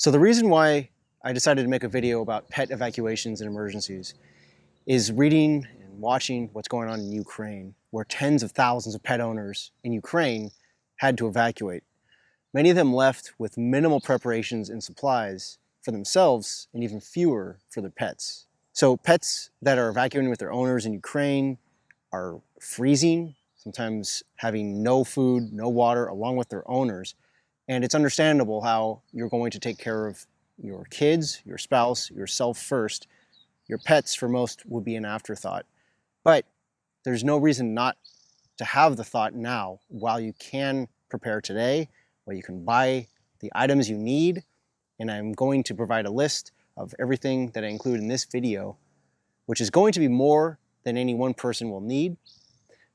So the reason why I decided to make a video about pet evacuations and emergencies is reading and watching what's going on in Ukraine, where tens of thousands of pet owners in Ukraine had to evacuate. Many of them left with minimal preparations and supplies for themselves and even fewer for their pets. So pets that are evacuating with their owners in Ukraine are freezing, sometimes having no food, no water, along with their owners. And it's understandable how you're going to take care of your kids, your spouse, yourself first. Your pets, for most, would be an afterthought. But there's no reason not to have the thought now while you can prepare today, while you can buy the items you need. And I'm going to provide a list of everything that I include in this video, which is going to be more than any one person will need.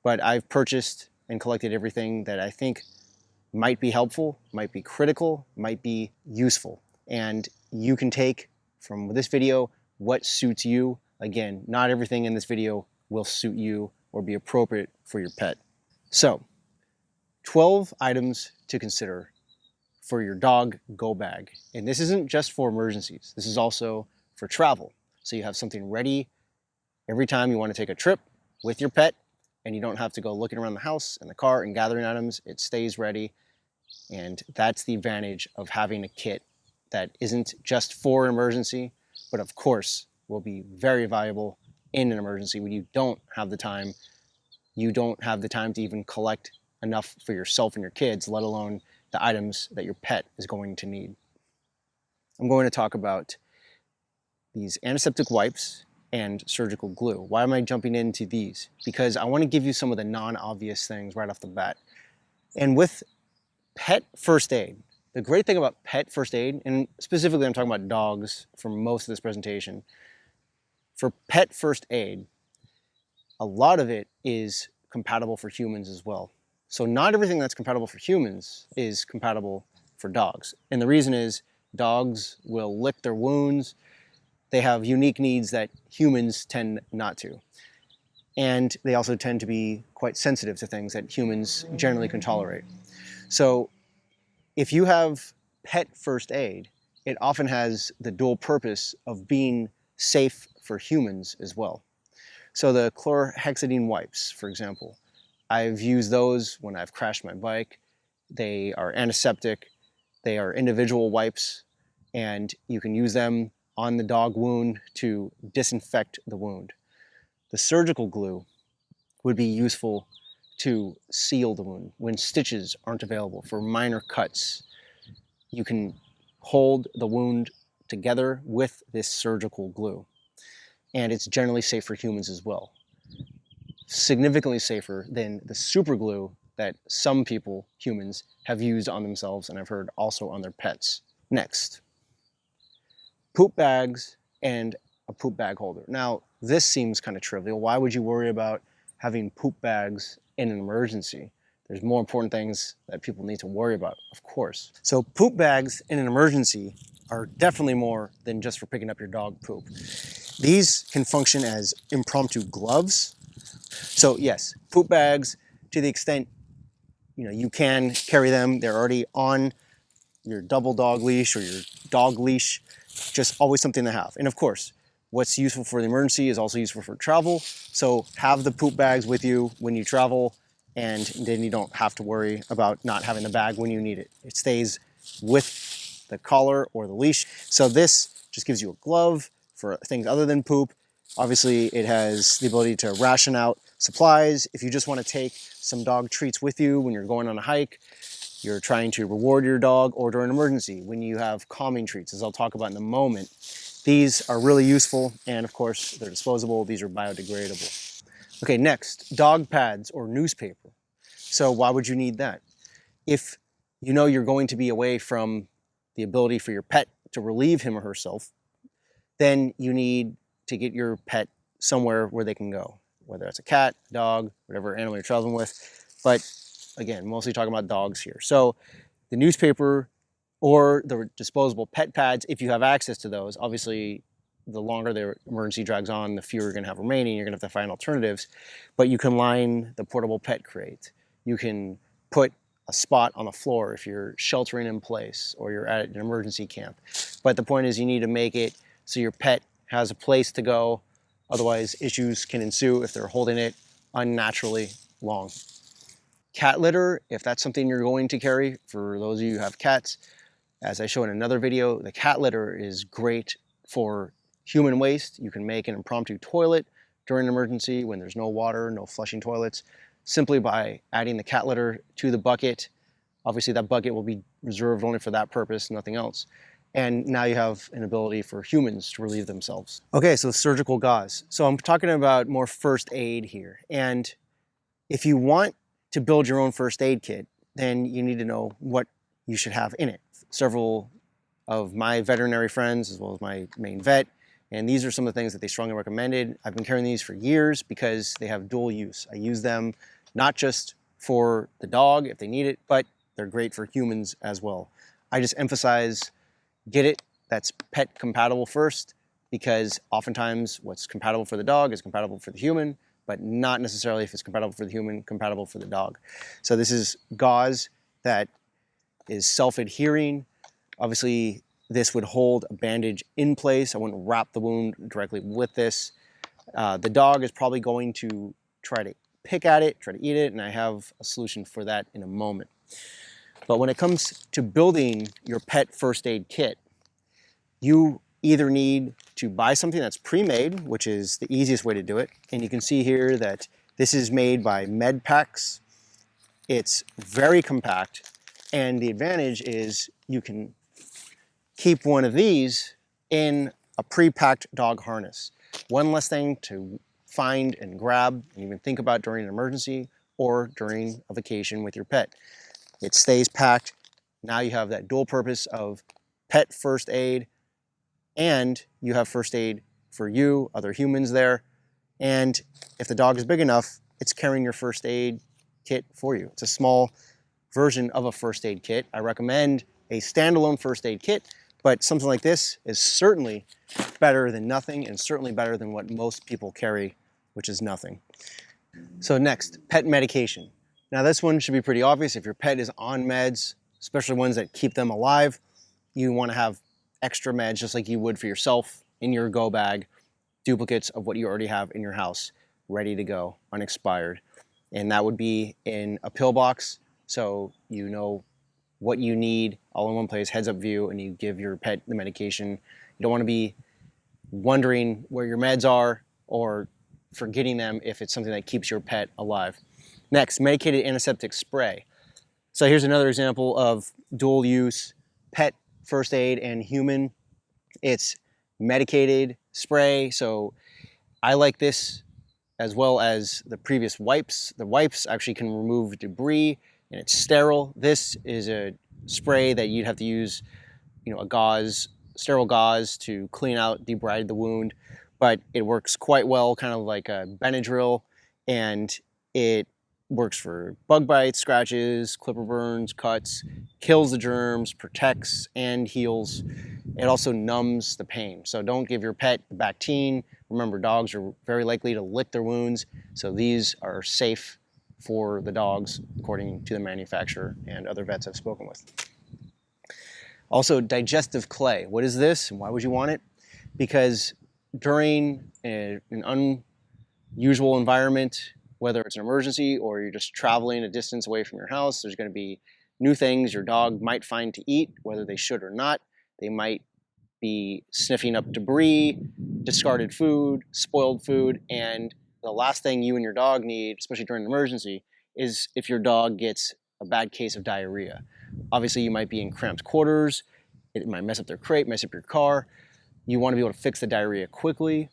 But I've purchased and collected everything that I think might be helpful, might be critical, might be useful. And you can take from this video what suits you. Again, not everything in this video will suit you or be appropriate for your pet. So, 12 items to consider for your dog go bag. And this isn't just for emergencies. This is also for travel. So you have something ready every time you want to take a trip with your pet, and you don't have to go looking around the house and the car and gathering items. It stays ready. And that's the advantage of having a kit that isn't just for an emergency, but of course will be very valuable in an emergency when you don't have the time. You don't have the time to even collect enough for yourself and your kids, let alone the items that your pet is going to need. I'm going to talk about these antiseptic wipes and surgical glue. Why am I jumping into these? Because I want to give you some of the non-obvious things right off the bat. And with pet first aid, the great thing about pet first aid, and specifically I'm talking about dogs for most of this presentation, for pet first aid, a lot of it is compatible for humans as well. So not everything that's compatible for humans is compatible for dogs. And the reason is dogs will lick their wounds. They have unique needs that humans tend not to. And they also tend to be quite sensitive to things that humans generally can tolerate. So if you have pet first aid, it often has the dual purpose of being safe for humans as well. So the Chlorhexidine Wipes, for example, I've used those when I've crashed my bike. They are antiseptic, they are individual wipes, and you can use them on the dog wound to disinfect the wound. The surgical glue would be useful to seal the wound when stitches aren't available for minor cuts. You can hold the wound together with this surgical glue, and it's generally safe for humans as well. Significantly safer than the super glue that some people, humans, have used on themselves, and I've heard also on their pets. Next, poop bags and a poop bag holder. Now, this seems kind of trivial. Why would you worry about having poop bags in an emergency? There's more important things that people need to worry about, of course. So poop bags in an emergency are definitely more than just for picking up your dog poop. These can function as impromptu gloves. So yes, poop bags, to the extent you can carry them, they're already on your double dog leash or your dog leash, just always something to have. And of course, what's useful for the emergency is also useful for travel. So have the poop bags with you when you travel, and then you don't have to worry about not having the bag when you need it. It stays with the collar or the leash. So this just gives you a glove for things other than poop. Obviously, it has the ability to ration out supplies. If you just want to take some dog treats with you when you're going on a hike, you're trying to reward your dog, or during an emergency, when you have calming treats, as I'll talk about in a moment. These are really useful, and of course, they're disposable. These are biodegradable. Okay, next, dog pads or newspaper. So why would you need that? If you know you're going to be away from the ability for your pet to relieve him or herself, then you need to get your pet somewhere where they can go, whether it's a cat, a dog, whatever animal you're traveling with. But again, mostly talking about dogs here. So the newspaper or the disposable pet pads, if you have access to those, obviously the longer the emergency drags on, the fewer you're gonna have remaining. You're gonna have to find alternatives, but you can line the portable pet crate. You can put a spot on the floor if you're sheltering in place or you're at an emergency camp. But the point is you need to make it so your pet has a place to go. Otherwise, issues can ensue if they're holding it unnaturally long. Cat litter, if that's something you're going to carry, for those of you who have cats, as I show in another video, the cat litter is great for human waste. You can make an impromptu toilet during an emergency when there's no water, no flushing toilets, simply by adding the cat litter to the bucket. Obviously that bucket will be reserved only for that purpose, nothing else. And now you have an ability for humans to relieve themselves. Okay, so surgical gauze. So I'm talking about more first aid here. And if you want to build your own first aid kit, then you need to know what you should have in it. Several of my veterinary friends, as well as my main vet, and these are some of the things that they strongly recommended. I've been carrying these for years because they have dual use. I use them not just for the dog if they need it, but they're great for humans as well. I just emphasize, get it that's pet compatible first, because oftentimes what's compatible for the dog is compatible for the human, but not necessarily if it's compatible for the human, compatible for the dog. So this is gauze that is self-adhering. Obviously, this would hold a bandage in place. I wouldn't wrap the wound directly with this. The dog is probably going to try to pick at it, try to eat it, and I have a solution for that in a moment. But when it comes to building your pet first aid kit, you either need to buy something that's pre-made, which is the easiest way to do it. And you can see here that this is made by Medpacks. It's very compact, and the advantage is you can keep one of these in a pre-packed dog harness. One less thing to find and grab and even think about during an emergency or during a vacation with your pet. It stays packed. Now you have that dual purpose of pet first aid, and you have first aid for you, other humans there. And if the dog is big enough, it's carrying your first aid kit for you. It's a small version of a first aid kit. I recommend a standalone first aid kit, but something like this is certainly better than nothing, and certainly better than what most people carry, which is nothing. So next, pet medication. Now this one should be pretty obvious. If your pet is on meds, especially ones that keep them alive, you want to have extra meds just like you would for yourself in your go bag, duplicates of what you already have in your house, ready to go, unexpired. And that would be in a pill box, so you know what you need all in one place, heads up view, and you give your pet the medication. You don't want to be wondering where your meds are or forgetting them if it's something that keeps your pet alive. Next, medicated antiseptic spray. So here's another example of dual use pet first aid and human. It's medicated spray, so I like this as well as the previous wipes. The wipes actually can remove debris and it's sterile. This is a spray that you'd have to use, a gauze, sterile gauze to clean out, debride the wound, but it works quite well, kind of like a Benadryl, and it works for bug bites, scratches, clipper burns, cuts, kills the germs, protects and heals. It also numbs the pain. So don't give your pet the Bactine. Remember, dogs are very likely to lick their wounds, so these are safe for the dogs, according to the manufacturer and other vets I've spoken with. Also, digestive clay. What is this and why would you want it? Because during an unusual environment, whether it's an emergency or you're just traveling a distance away from your house, there's going to be new things your dog might find to eat, whether they should or not. They might be sniffing up debris, discarded food, spoiled food, and the last thing you and your dog need, especially during an emergency, is if your dog gets a bad case of diarrhea. Obviously, you might be in cramped quarters. It might mess up their crate, mess up your car. You want to be able to fix the diarrhea quickly,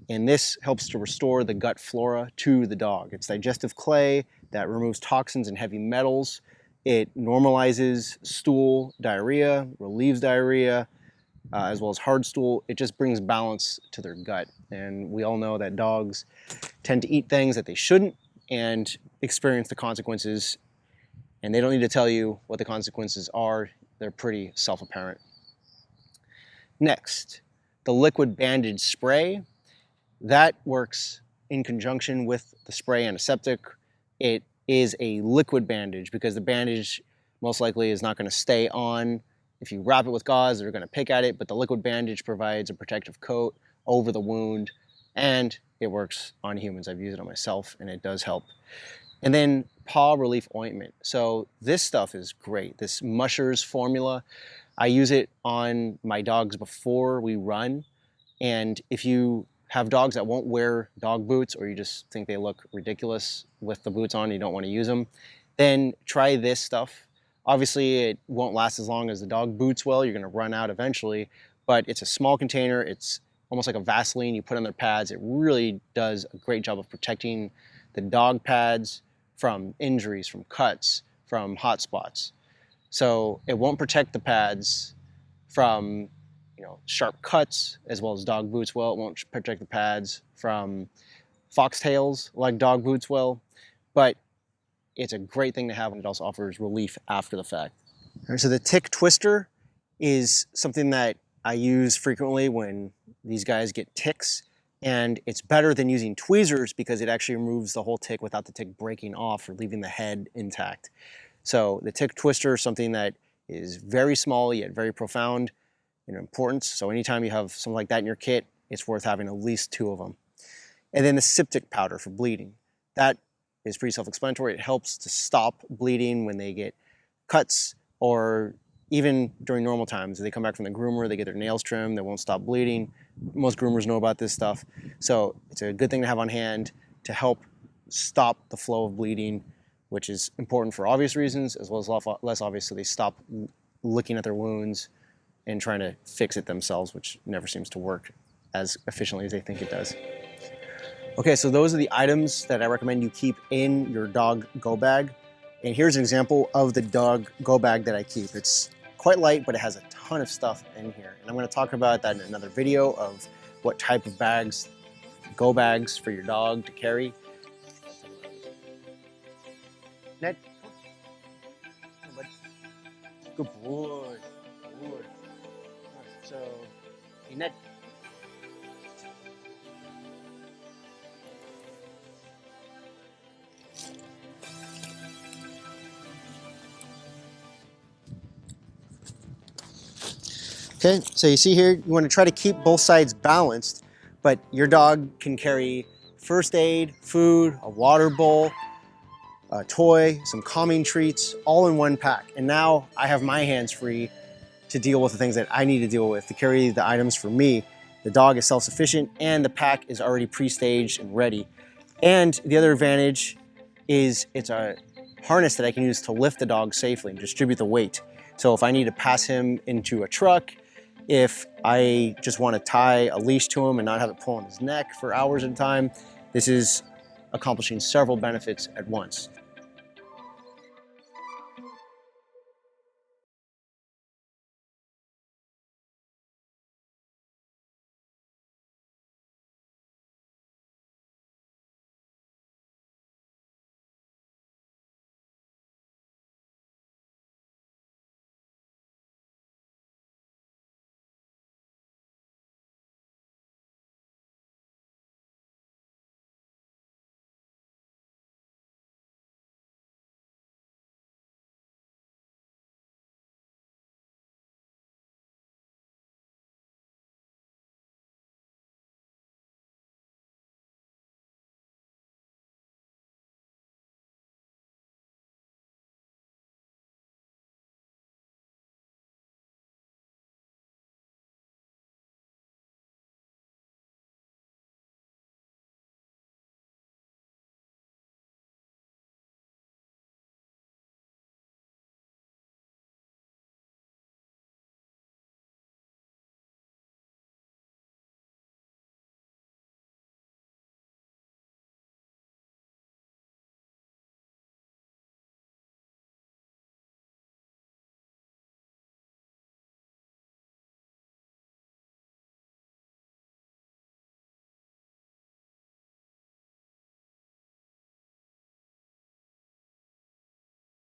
and this helps to restore the gut flora to the dog. It's digestive clay that removes toxins and heavy metals. It normalizes stool diarrhea, relieves diarrhea, as well as hard stool. It just brings balance to their gut. And we all know that dogs tend to eat things that they shouldn't and experience the consequences. And they don't need to tell you what the consequences are. They're pretty self-apparent. Next, the liquid bandage spray. That works in conjunction with the spray antiseptic. It is a liquid bandage, because the bandage most likely is not going to stay on. If you wrap it with gauze, they're going to pick at it, but the liquid bandage provides a protective coat over the wound, and it works on humans. I've used it on myself, and it does help. And then Paw Relief Ointment. So this stuff is great. This Mushers formula, I use it on my dogs before we run. And if you have dogs that won't wear dog boots, or you just think they look ridiculous with the boots on, you don't want to use them, then try this stuff. Obviously, it won't last as long as the dog boots will. You're going to run out eventually, but it's a small container. It's almost like a Vaseline you put on their pads. It really does a great job of protecting the dog pads from injuries, from cuts, from hot spots. So it won't protect the pads from, sharp cuts as well as dog boots will. It won't protect the pads from foxtails like dog boots will, but it's a great thing to have, and it also offers relief after the fact. All right, so the tick twister is something that I use frequently when these guys get ticks, and it's better than using tweezers because it actually removes the whole tick without the tick breaking off or leaving the head intact. So the tick twister is something that is very small yet very profound in importance. So anytime you have something like that in your kit, it's worth having at least 2 of them. And then the septic powder for bleeding. That is pretty self-explanatory. It helps to stop bleeding when they get cuts, or even during normal times. If they come back from the groomer, they get their nails trimmed, they won't stop bleeding. Most groomers know about this stuff. So it's a good thing to have on hand to help stop the flow of bleeding, which is important for obvious reasons, as well as less obvious, so they stop looking at their wounds and trying to fix it themselves, which never seems to work as efficiently as they think it does. Okay, so those are the items that I recommend you keep in your dog go bag. And here's an example of the dog go bag that I keep. It's quite light, but it has a ton of stuff in here. And I'm going to talk about that in another video of what type of bags, go bags for your dog to carry. Ned, good boy. Good boy. So, hey, Ned. Okay, so you see here, you want to try to keep both sides balanced, but your dog can carry first aid, food, a water bowl, a toy, some calming treats, all in one pack. And now I have my hands free to deal with the things that I need to deal with, to carry the items for me. The dog is self-sufficient, and the pack is already pre-staged and ready. And the other advantage is it's a harness that I can use to lift the dog safely and distribute the weight. So if I need to pass him into a truck, if I just want to tie a leash to him and not have it pull on his neck for hours at a time, this is accomplishing several benefits at once.